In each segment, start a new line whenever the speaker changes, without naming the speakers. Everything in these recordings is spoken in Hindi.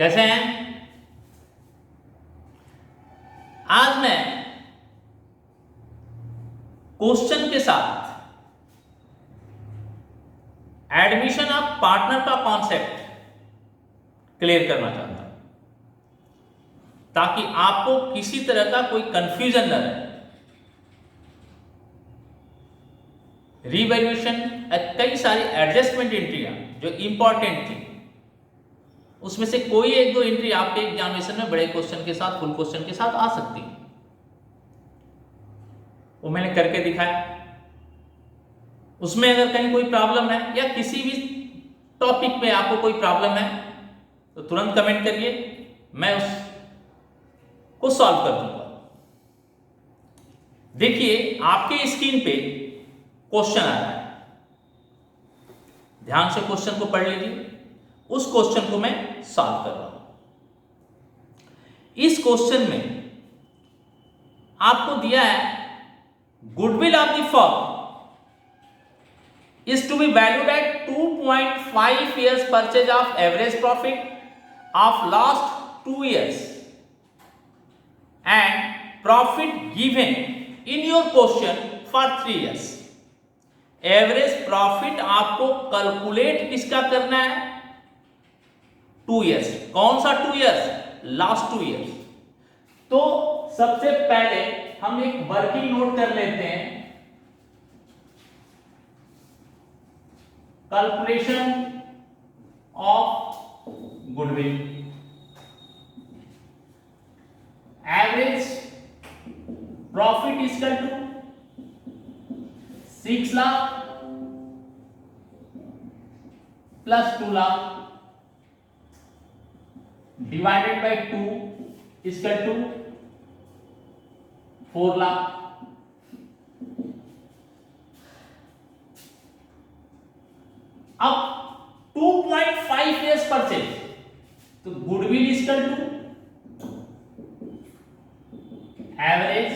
कैसे हैं? आज मैं क्वेश्चन के साथ एडमिशन ऑफ पार्टनर का कॉन्सेप्ट क्लियर करना चाहता हूं ताकि आपको किसी तरह का कोई कंफ्यूजन न रहे। रीवैल्यूएशन कई सारी एडजस्टमेंट एंट्रियां जो इंपॉर्टेंट थी, उसमें से कोई एक दो एंट्री आपके एग्जामिनेशन में बड़े क्वेश्चन के साथ, फुल क्वेश्चन के साथ आ सकती है। वो मैंने करके दिखाया। उसमें अगर कहीं कोई प्रॉब्लम है या किसी भी टॉपिक पे आपको कोई प्रॉब्लम है तो तुरंत कमेंट करिए, मैं उसको सॉल्व कर दूंगा। देखिए आपके स्क्रीन पे क्वेश्चन आ रहा है, ध्यान से क्वेश्चन को पढ़ लीजिए। उस क्वेश्चन को मैं सॉल्व कर रहा हूं। इस क्वेश्चन में आपको दिया है goodwill of the firm is to be valued at 2.5 years purchase of average profit of last 2 years and profit given in your question for 3 years। Average profit आपको कैलकुलेट किसका करना है? 2 years। कौन सा 2 years? Last 2 years। तो सबसे पहले हम एक वर्किंग नोट कर लेते हैं। Calculation of goodwill. Average profit is equal to 6 lakh plus 2 lakh divided by 2 is equal to 4 lakh. अब 2.5 years परचेज, तो goodwill is equal to average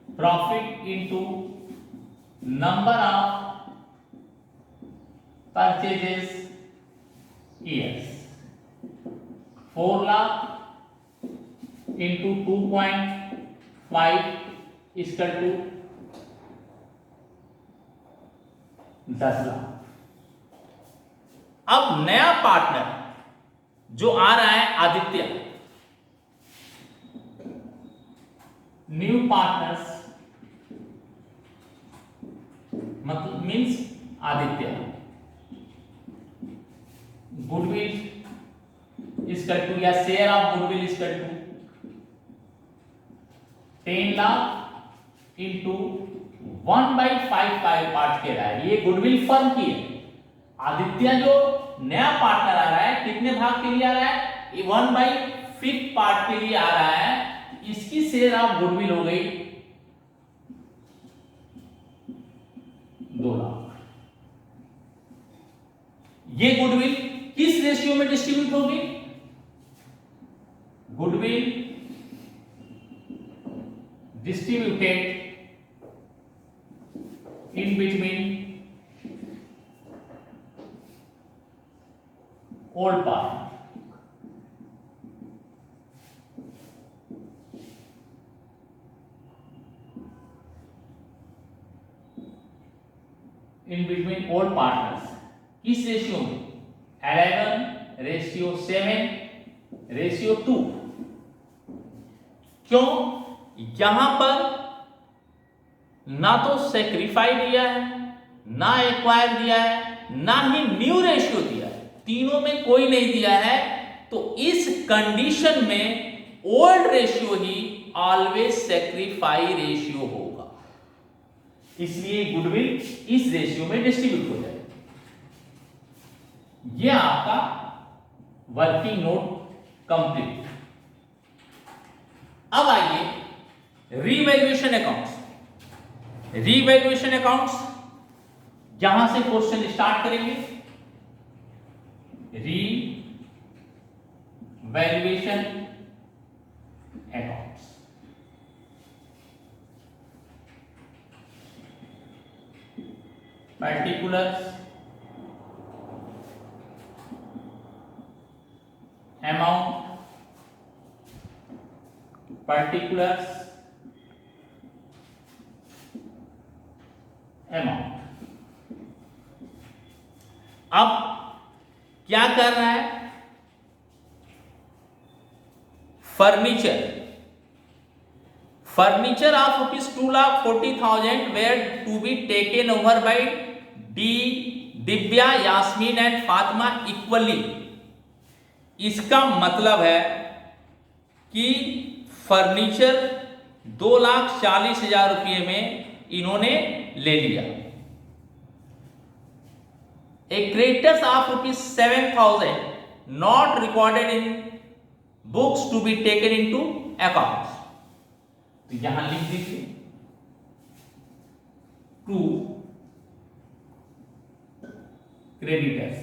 profit into number of purchases years. 4 lakh into 2.5 is equal to 10 lakh. अब नया पार्टनर जो आ रहा है आदित्य, न्यू पार्टनर्स मतलब means Aditya, goodwill equal to या share of goodwill equal to 10 lakh into 1/5 part के रहा है। ये गुडविल फर्म की है। आदित्य जो नया पार्टनर आ रहा है कितने भाग के लिए आ रहा है? ये 1/5 पार्ट के लिए आ रहा है। इसकी शेयर ऑफ गुडविल हो गई 2 लाख। ये गुडविल किस रेशियो में डिस्ट्रीब्यूट होगी? Goodwill distributed in between old partner। in between old partners किस रेशियो में? 11:7:2। क्यों? यहां पर ना तो सेक्रीफाई दिया है, ना एक्वायर दिया है, ना ही न्यू रेशियो दिया है। तीनों में कोई नहीं दिया है। तो इस कंडीशन में ओल्ड रेशियो ही ऑलवेज सेक्रीफाई रेशियो होगा, इसलिए गुडविल इस रेशियो में डिस्ट्रीब्यूट हो जाएगा। यह आपका वर्किंग नोट कंप्लीट। अब आइए रीवैल्यूएशन अकाउंट्स। रीवैल्यूएशन अकाउंट्स जहां से क्वेश्चन स्टार्ट करेंगे। Revaluation accounts particulars particulars amount। अब क्या कर रहा है, furniture of ₹2,40,000 were to be taken over by Divya, Yasmin and Fatima equally. इसका मतलब है कि फर्नीचर 2,40,000 रुपये में इन्होंने ले लिया। A creditors of ₹7,000 not recorded in books to be taken into account. तो यहां लिख दीजिए टू क्रेडिटर्स,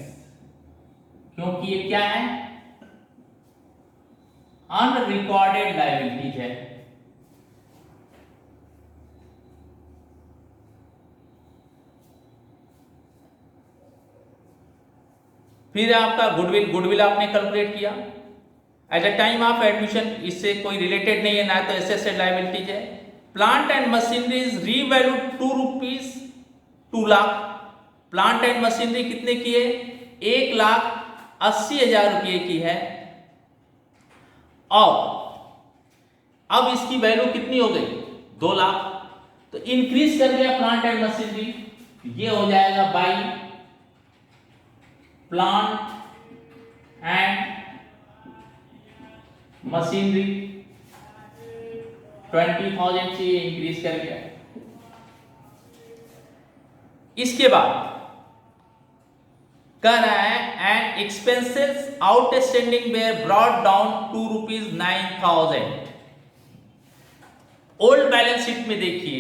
क्योंकि ये क्या है, अनरिकॉर्डेड लायबिलिटीज है। फिर आपका गुडविल आपने कैलकुलेट किया eight the time of admission, इससे कोई रिलेटेड नहीं है, ना तो एसेट लायबिलिटीज है। Plant and machinery is revalued ₹2 lakh. Plant and machinery कितने की है, 1,80,000 रुपये की है। और अब इसकी वैल्यू कितनी हो गई, 2 लाख। तो इंक्रीज कर दिया प्लांट एंड मशीनरी, ये हो जाएगा बाई प्लांट एंड मशीनरी 20,000 चाहिए, इंक्रीज कर दिया। इसके बाद कह रहा है and expenses outstanding were brought down to ₹9,000। Old balance sheet में देखिए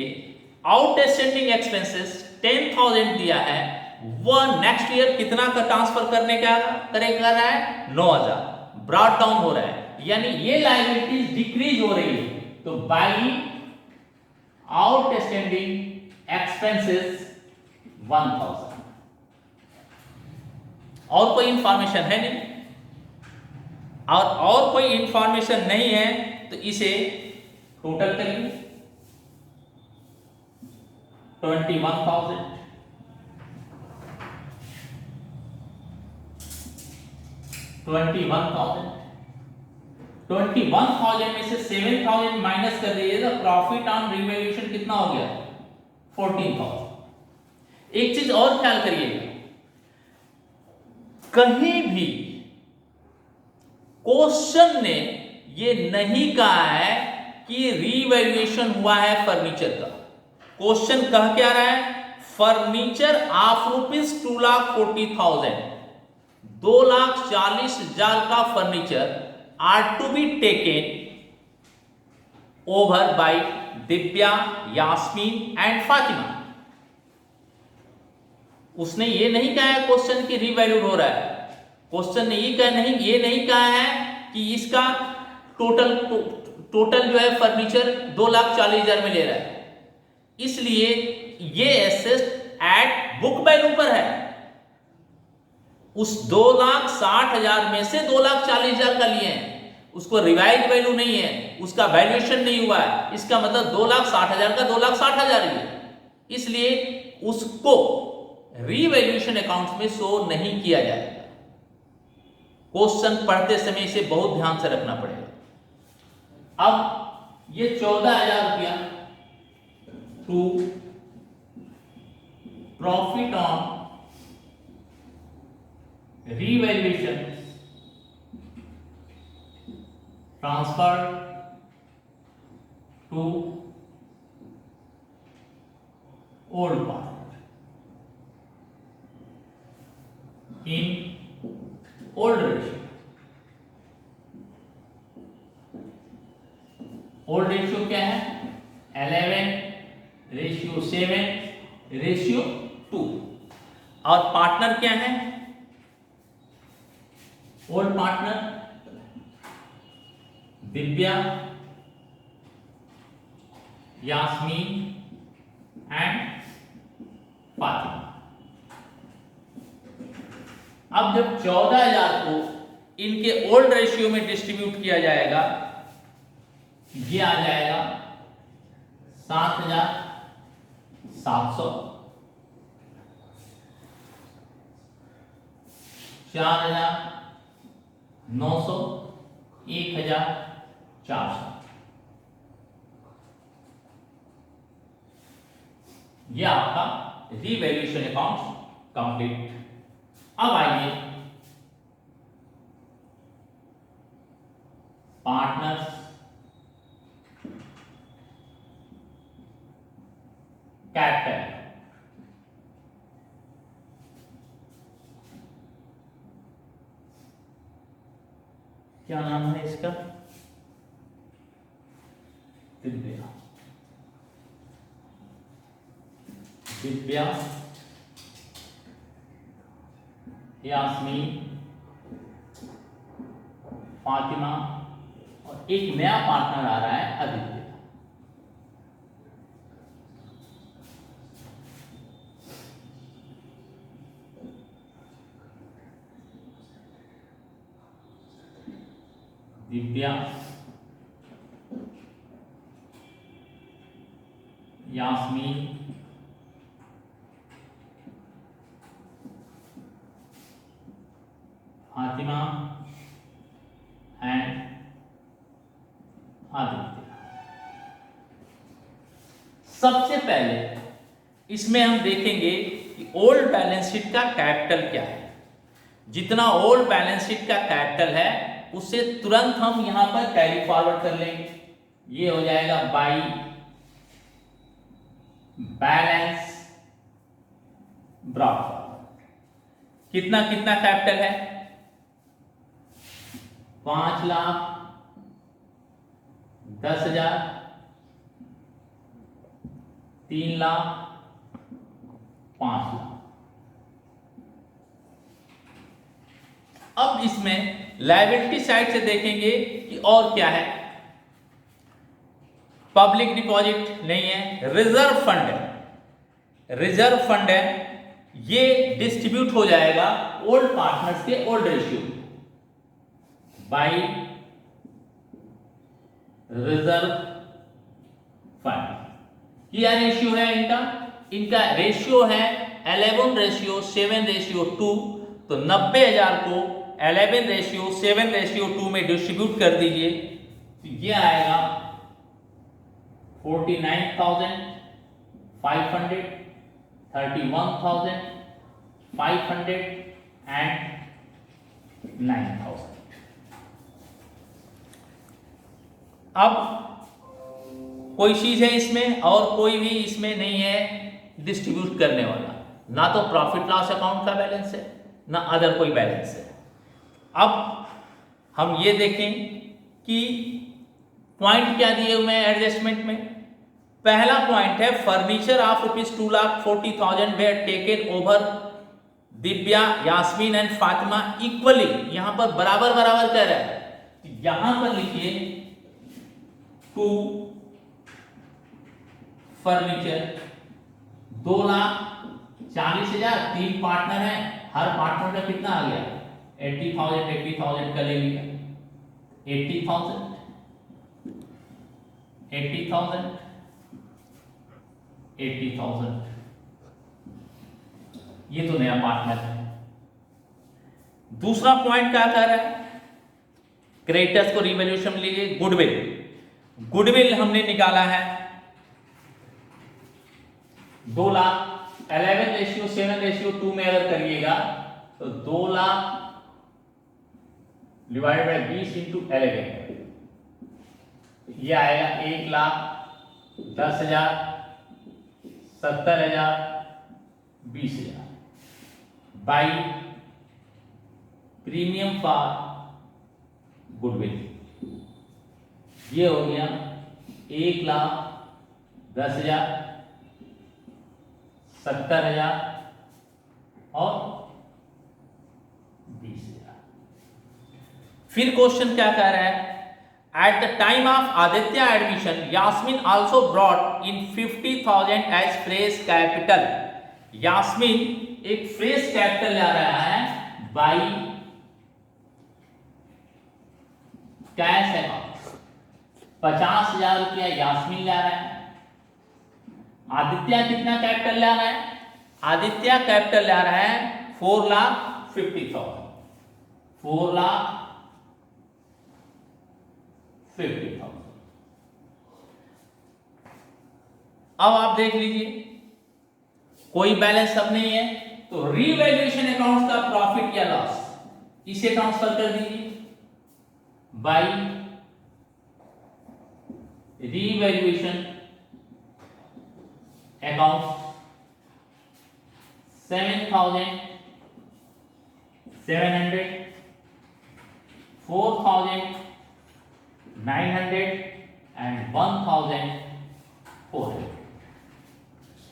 आउटस्टैंडिंग एक्सपेंसेस 10,000 दिया है, वह नेक्स्ट ईयर कितना का ट्रांसफर करने का करेगा रहा है, 9,000। ब्रॉट डाउन हो रहा है, यानी ये लायबिलिटीज डिक्रीज हो रही है। तो बाई आउटस्टैंडिंग एक्सपेंसेस 1,000। और कोई इंफॉर्मेशन है नहीं, और कोई इंफॉर्मेशन नहीं है, तो इसे टोटल करिए 21,000 21,000 में से 7,000 माइनस कर दीजिए तो प्रॉफिट ऑन रिवैल्यूएशन कितना हो गया, 14,000। एक चीज और ख्याल करिएगा, कहीं भी क्वेश्चन ने ये नहीं कहा है कि रिवैल्यूएशन हुआ है फर्नीचर का। क्वेश्चन कह क्या रहा है, फर्नीचर ऑफ ₹2,40,000, 2,40,000 का furniture are to be taken over by Divya, Yasmin and Fatima. उसने ये नहीं कहा है क्वेश्चन की रीवैल्यूड हो रहा है, क्वेश्चन ने ये नहीं कहा है कि इसका टोटल जो है फर्नीचर 2,40,000 में ले रहा है। इसलिए ये एसेट एट बुक वैल्यू पर है, उस 2,60,000 में से 2,40,000 का लिए हैं, उसको रिवाइज वैल्यू नहीं है, उसका वैल्यूएशन नहीं हुआ है। इसका मतलब 2,60,000 का 2,60,000 ही है, इसलिए उसको रीवैल्यूएशन अकाउंट्स में शो नहीं किया जाएगा। क्वेश्चन पढ़ते समय इसे बहुत ध्यान से रखना पड़ेगा। अब ये 14,000 रुपया to profit on revaluation transfer to old part in old ratio. Old ratio क्या है, 11:7:2। और पार्टनर क्या है, old partner Divya, Yasmin and Fatima. अब जब 14,000 को इनके ओल्ड रेशियो में डिस्ट्रीब्यूट किया जाएगा, ये आ जाएगा 7,700, 4,900, 1,400। ये आपका रीवैल्यूएशन अकाउंट कंप्लीट। अब आइए पार्टनर्स कैपिटल। क्या नाम है इसका? दिव्या। दिव्या, यास्मीन, फातिमा और एक नया पार्टनर आ रहा है आदित्य। दिव्या, यास्मीन, फातिमा एंड आदित्य। सबसे पहले इसमें हम देखेंगे कि ओल्ड बैलेंस शीट का कैपिटल क्या है। जितना ओल्ड बैलेंस शीट का कैपिटल है उससे तुरंत हम यहां पर कैरी फॉरवर्ड कर लेंगे। ये हो जाएगा बाई बैलेंस ब्रॉट फॉरवर्ड। कितना कितना कैपिटल है? 5,10,000, 3,00,000, 5,00,000। अब इसमें लायबिलिटी साइड से देखेंगे कि और क्या है। पब्लिक डिपॉजिट नहीं है, रिजर्व फंड है। रिजर्व फंड है, ये डिस्ट्रीब्यूट हो जाएगा ओल्ड पार्टनर्स के old ratio by reserve fund. क्या रेशियो है इनका? इनका रेशियो है 11:7:2। तो 90,000 को 11:7:2 में डिस्ट्रीब्यूट कर दीजिए तो ये आएगा 49,500, 31,500 एंड 9,000। अब कोई चीज है इसमें और कोई भी इसमें नहीं है डिस्ट्रीब्यूट करने वाला, ना तो प्रॉफिट लॉस अकाउंट का बैलेंस है ना अदर कोई बैलेंस है। अब हम ये देखें कि पॉइंट क्या दिए हुए हैं एडजस्टमेंट में। पहला पॉइंट है furniture of ₹2,40,000 were taken over Divya, Yasmin and Fatima equally. यहां पर बराबर बराबर कह रहा है, यहां पर लिखिए टू फर्नीचर 2,40,000। 3 पार्टनर है, हर पार्टनर का कितना आ गया? 80,000 का ले लिया। 80,000 ये तो नया पार्टनर है। दूसरा पॉइंट क्या कह रहा है? क्रेडिटर्स को रिवैल्यूएशन लीजिए। गुडविल, गुडविल हमने निकाला है 2,00,000। 11:7:2 में अगर करिएगा तो 2,00,000 डिवाइडेड बाय 20 इंटू 11, ये आएगा 1,10,000, 70,000, 20,000 बाई प्रीमियम फॉर गुडविल। ये हो गया 1,10,000, 70,000 और 20,000। फिर क्वेश्चन क्या कह रहा है? At the time of Aditya admission Yasmin also brought in 50,000 as fresh capital. Yasmin एक फ्रेश कैपिटल ला रहा है बाई कैश अकाउंट। 50,000 रुपया यास्मीन ला रहा है। आदित्य कितना कैपिटल ला रहा है? आदित्य कैपिटल ला रहा है 4,50,000। 4,50,000। अब आप देख लीजिए कोई बैलेंस अब नहीं है, तो रीवैल्यूएशन अकाउंट का प्रॉफिट या लॉस इसे ट्रांसफर कर दीजिए बाय रीवैल्यूएशन अकाउंट 7,700, 4,900 एंड 1,400।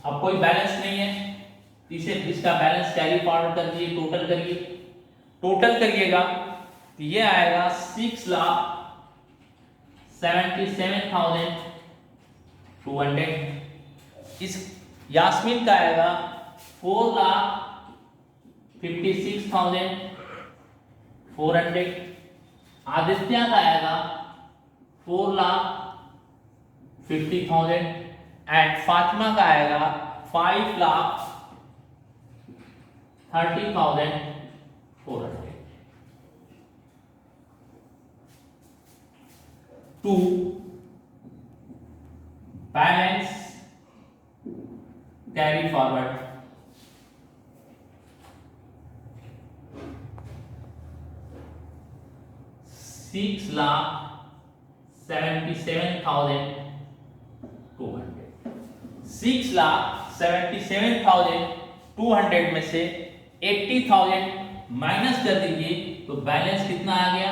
अब कोई बैलेंस नहीं है, इसे इसका बैलेंस कैरी फॉरवर्ड कर दिए, टोटल करिए। टोटल करिएगा तो ये आएगा 6,77,200। इस यास्मीन का आएगा 4,56,400। आदित्य का आएगा 4,50,000 एंड फातिमा का आएगा 5,30,400। टू बैलेंस कैरी फॉरवर्ड $6,77,200 में से 80,000 माइनस कर दीजिए तो बैलेंस कितना आ गया?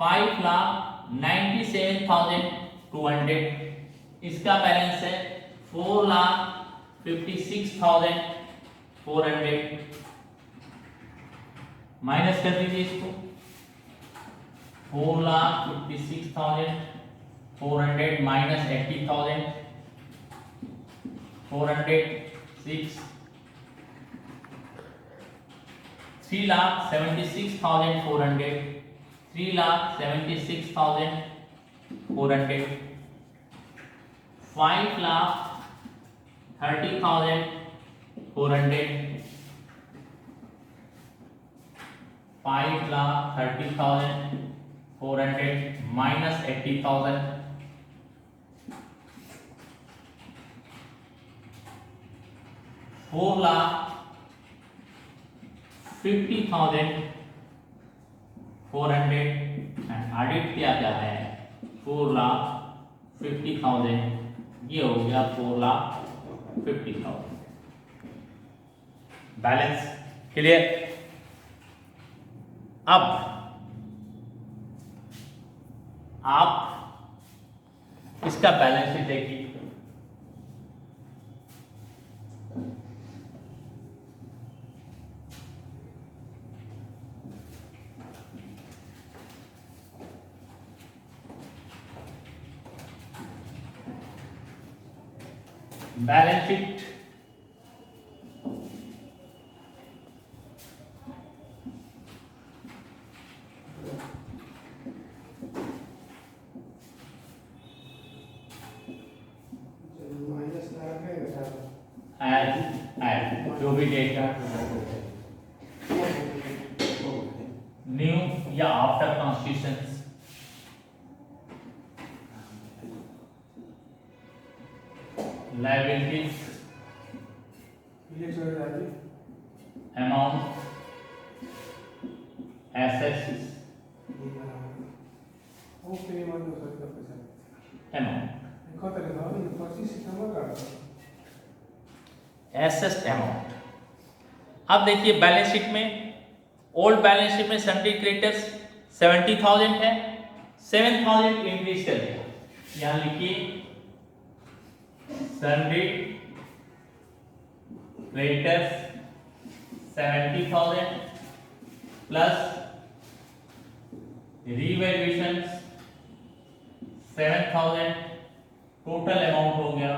5,97,200। इसका बैलेंस है 4,56,400। माइनस कर दीजिए इसको 4,56,400 माइनस 80,000 406 3,76,400 3,76,400 5,30,400 5,30,400 minus 80,000 4,50,400 एंड आदित्य क्या है 4,50,000। ये हो गया 4,50,000। Balance clear? अब आप इसका बैलेंस शीट देखिए। बैलेंस शीट जो भी डेटा न्यू या after constitution liabilities amount assets asset amount. अब देखिए बैलेंस शीट में ओल्ड बैलेंस शीट में सन्ड्री क्रेडिटर्स 70,000 है, 7,000 इंक्रीज कर दिया। यहां लिखिए sundry creditors 70,000 plus revaluation 7,000, total amount हो गया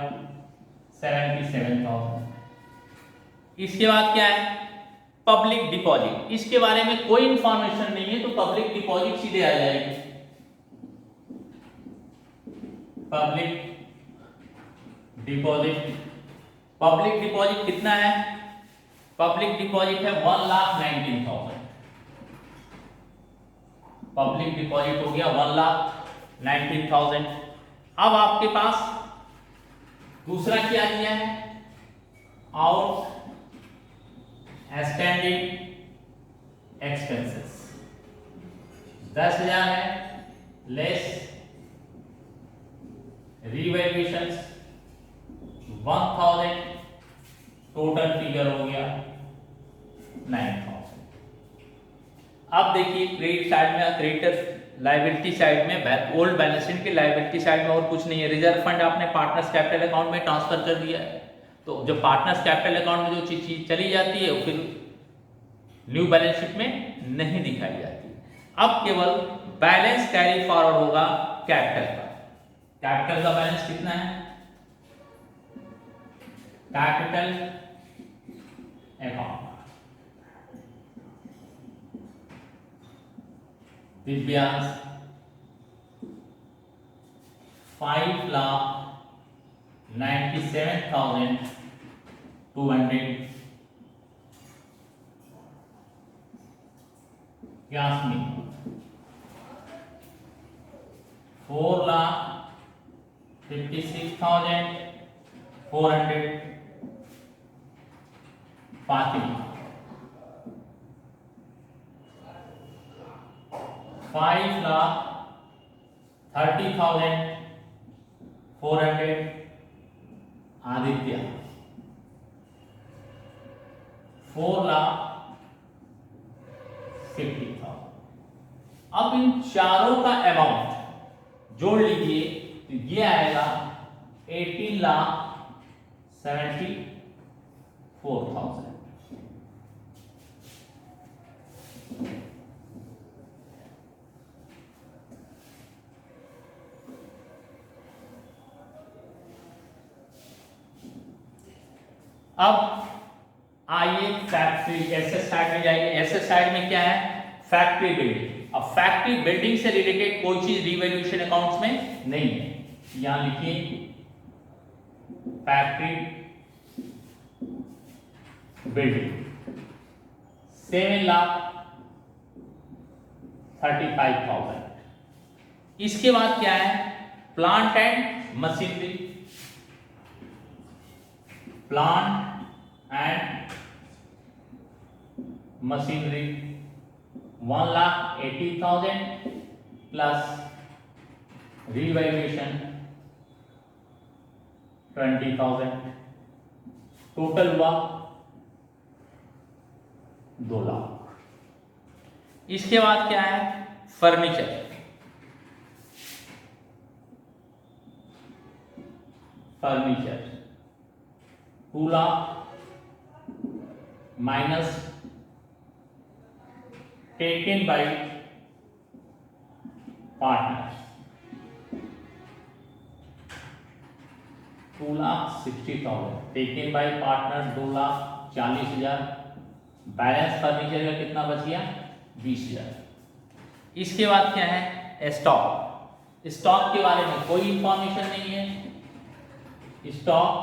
77,000। इसके बाद क्या है? Public deposit. इसके बारे में कोई इंफॉर्मेशन नहीं है तो पब्लिक डिपॉजिट सीधे आ जाएगी। Public deposit. पब्लिक डिपॉजिट कितना है? पब्लिक डिपॉजिट है 1,19,000। पब्लिक डिपॉजिट हो गया 1,19,000। अब आपके पास दूसरा क्या दिया है? आउट स्टैंडिंग एक्सपेंसेस 10,000 है, लेस रिवैल्यूएशंस 1,000, टोटल फिगर हो गया 9,000। अब देखिए क्रेडिट साइड में, क्रेडिटर लायबिलिटी साइड में, ओल्ड बैलेंस शीट की लायबिलिटी साइड में और कुछ नहीं है। रिजर्व फंड आपने पार्टनर्स कैपिटल अकाउंट में ट्रांसफर कर दिया है, तो जब पार्टनर्स कैपिटल अकाउंट में जो चीज चली जाती है फिर न्यू बैलेंस शीट में नहीं दिखाई जाती। अब केवल बैलेंस कैरी फॉरवर्ड होगा कैपिटल का। कैपिटल का बैलेंस कितना है? Capital account Divyansh 5,97,200। यास्मीन 4,56,400। फातिमा 5,30,400। आदित्य 4,50,000। अब इन चारों का अमाउंट जोड़ लीजिए तो ये आएगा 18,74,000। अब आइए फैक्ट्री एसेट साइड में जाइए। एसेट साइड में क्या है? Factory building. अब फैक्ट्री बिल्डिंग से रिलेटेड कोई चीज रिवैल्यूएशन अकाउंट्स में नहीं है। यहां लिखिए फैक्ट्री बिल्डिंग 7,35,000। इसके बाद क्या है? Plant and machinery. Plant and machinery 1,80,000 plus revaluation 20,000, total हुआ 2 लाख। इसके बाद क्या है? Furniture. Furniture 2 lakh minus taken by partners 2,60,000। Taken by partner 2,40,000। Balance furniture का कितना बच गया? 20,000। इसके बाद क्या है? स्टॉक। स्टॉक के बारे में कोई इंफॉर्मेशन नहीं है। स्टॉक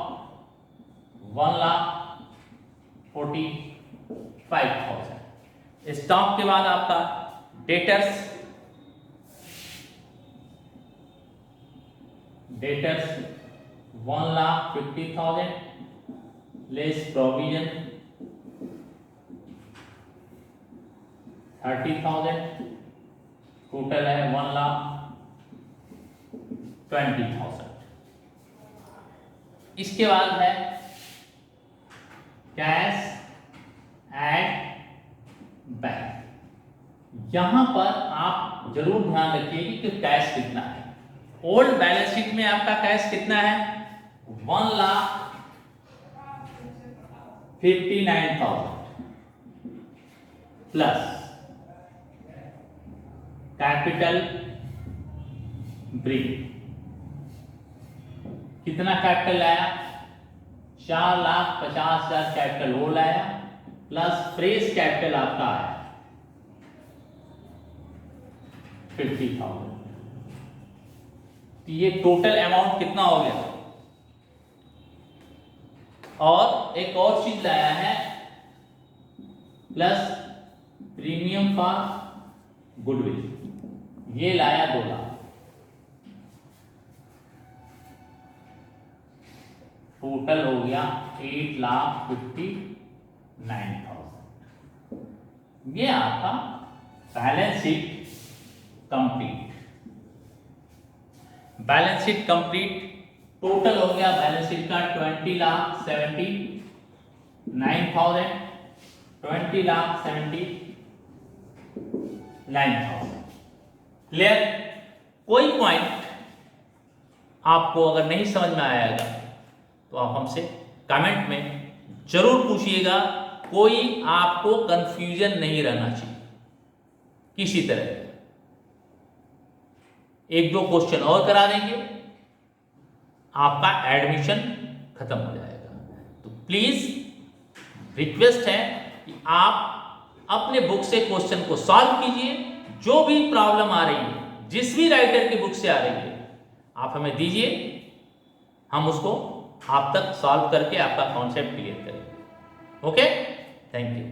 1,45,000। स्टॉक के बाद आपका डेटर्स 1,50,000 लेस प्रोविजन 30,000, टोटल है 1,20,000। इसके बाद है कैश एट बैंक। यहां पर आप जरूर ध्यान रखिए कि कैश कितना है। ओल्ड बैलेंस शीट में आपका कैश कितना है? 1,59,000 प्लस कैपिटल ब्रिक। कितना कैपिटल आया? 4,50,000 कैपिटल वो लाया, प्लस फ्रेश कैपिटल आपका आया 50,000। तो ये टोटल अमाउंट कितना हो गया। और एक और चीज लाया है, प्लस प्रीमियम फॉर गुडविल, ये लाया 2 लाख। टोटल हो गया 8,59,000। ये आपका balance sheet complete. Balance sheet complete. Total हो गया बैलेंस शीट का 20,79,000, 20,79,000। क्लियर। कोई पॉइंट आपको अगर नहीं समझ में आएगा तो आप हमसे कमेंट में जरूर पूछिएगा। कोई आपको कंफ्यूजन नहीं रहना चाहिए किसी तरह। 1-2 क्वेश्चन और करा देंगे, आपका एडमिशन खत्म हो जाएगा। तो प्लीज रिक्वेस्ट है कि आप अपने बुक से क्वेश्चन को सॉल्व कीजिए। जो भी प्रॉब्लम आ रही है, जिस भी राइटर की बुक से आ रही है, आप हमें दीजिए, हम उसको आप तक सॉल्व करके आपका कॉन्सेप्ट क्लियर करेंगे। Okay, thank you.